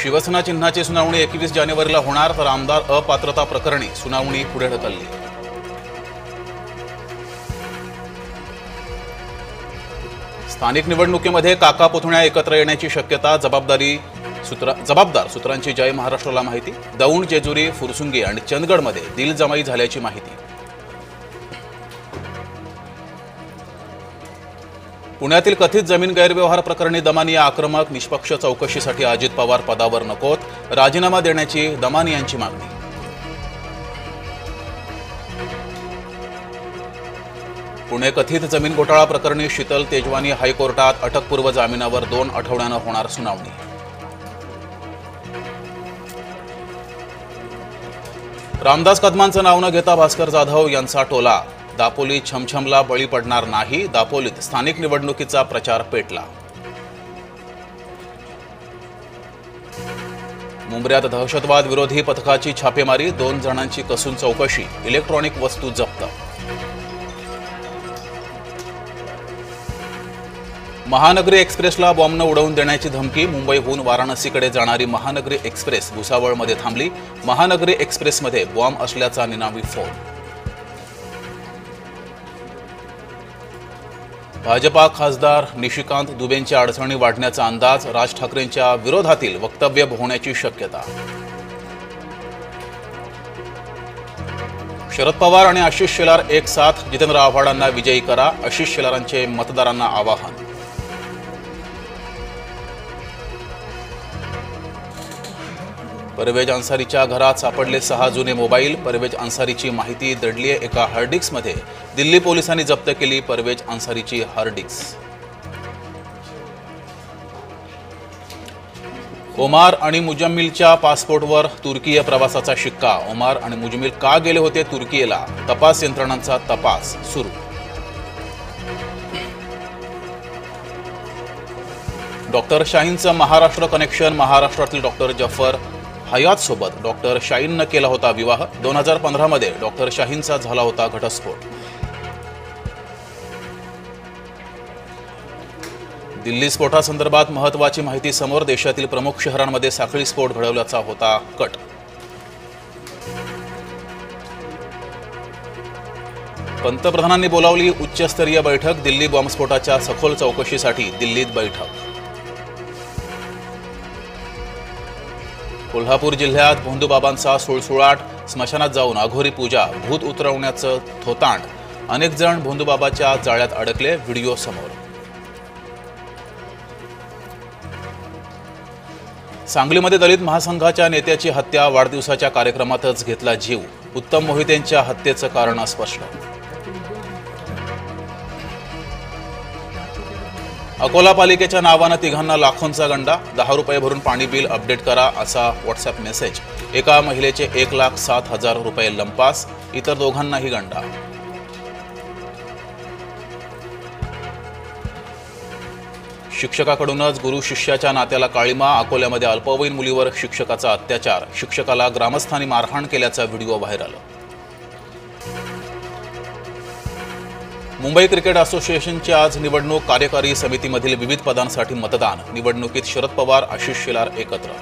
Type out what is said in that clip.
शिवसेना चिन्हाची सुनावणी 21 जानेवारीला होणार, तर आमदार अपात्रता प्रकरणी सुनावणी पुढे ढकलली। स्थानिक निवडणुकीमध्ये काका पुतण्या एकत्र येण्याची शक्यता, जबाबदार सूत्रांची जय महाराष्ट्राला माहिती। दौंड, जेजुरी, फुरसुंगी आणि चंदगडमध्ये दिलजमाई झाल्याची माहिती। पुण्यातील कथित जमीन गैरव्यवहार प्रकरणी दमानिया आक्रमक, निष्पक्ष चौकशीसाठी अजित पवार पदावर नकोत, राजीनामा देण्याची दमानियांची मागणी। पुणे कथित जमीन घोटाळा प्रकरणी शीतल तेजवानी हायकोर्टात, अटकपूर्व जामिनावर 2 आठवड्यानं होणार सुनावणी। रामदास कदमांचं नाव न घेता भास्कर जाधव यांचा टोला, दापोली छमछमला बळी पडणार नाही, दापोलीत स्थानिक निवडणुकीचा प्रचार पेटला। मुंबऱ्यात दहशतवाद विरोधी पथकाची छापेमारी, 2 जणांची कसून चौकशी, इलेक्ट्रॉनिक वस्तू जप्त। महानगरी एक्सप्रेसला बॉम्बनं उडवून देण्याची धमकी, मुंबईहून वाराणसीकडे जाणारी महानगरी एक्सप्रेस भुसावळमध्ये थांबली, महानगरी एक्सप्रेसमध्ये बॉम्ब असल्याचा निनावी फोन। भाजपा खासदार निशिकांत दुबेंच्या अडचणी वाढण्याचा अंदाज, राज ठाकरेंच्या विरोधातील वक्तव्य होण्याची शक्यता। शरद पवार आणि आशिष शेलार एक साथ, जितेंद्र आव्हाडांना विजयी करा, आशिष शेलारांचे मतदारांना आवाहन। परवेज अन्सारीच्या घरात सापडले 6 जुने मोबाईल, परवेज अन्सारीची माहिती दडली आहे एका हार्डडिस्कमध्ये, दिल्ली पोलिसांनी जप्त केली परवेज अन्सारीची हार्डडिस्क। ओमार आणि मुजम्मिलच्या पासपोर्टवर तुर्कीय प्रवासाचा शिक्का, ओमार आणि मुजम्मिल का गेले होते तुर्कीला, तपास यंत्रणांचा तपास सुरू। डॉक्टर शाहीनचं महाराष्ट्र कनेक्शन, महाराष्ट्रातील डॉक्टर जफर हयात सोबत डॉक्टर शाहीननं केला होता विवाह, 2015 मध्ये डॉक्टर शाहीनचा झाला होता घटस्फोट। दिल्ली स्फोटासंदर्भात महत्त्वाची माहिती समोर, देशातील प्रमुख शहरांमध्ये साखळी स्फोट घडवल्याचा होता कट। पंतप्रधानांनी बोलावली उच्चस्तरीय बैठक, दिल्ली बॉम्बस्फोटाच्या सखोल चौकशीसाठी दिल्लीत बैठक। कोल्हापूर जिल्ह्यात भोंदूबाबांचा सुळसुळाट, स्मशानात जाऊन अघोरी पूजा, भूत उतरवण्याचं थोतांड, अनेक जण भोंदूबाबाच्या जाळ्यात अडकले, व्हिडिओ समोर। सांगलीमध्ये दलित महासंघाच्या नेत्याची हत्या, वाढदिवसाच्या कार्यक्रमातच घेतला जीव, उत्तम मोहितेंच्या हत्येचं कारण अस्पष्ट। अकोला पालिकेच्या नावानं तिघांना लाखोंचा गंडा, 10 रुपये भरून पाणी बिल अपडेट करा असा व्हॉट्सअप मेसेज, एका महिलेचे 1,07,000 रुपये लंपास, इतर दोघांनाही गंडा। शिक्षकाकडूनच गुरु शिष्याच्या नात्याला काळीमा, अकोल्यामध्ये अल्पवयीन मुलीवर शिक्षकाचा अत्याचार, शिक्षकाला ग्रामस्थांनी मारहाण केल्याचा व्हिडिओ व्हायरल। मुंबई क्रिकेट असोसिएशनची आज निवडणूक, कार्यकारी समितीमधील विविध पदांसाठी मतदान, निवडणुकीत शरद पवार, आशिष शेलार एकत्र।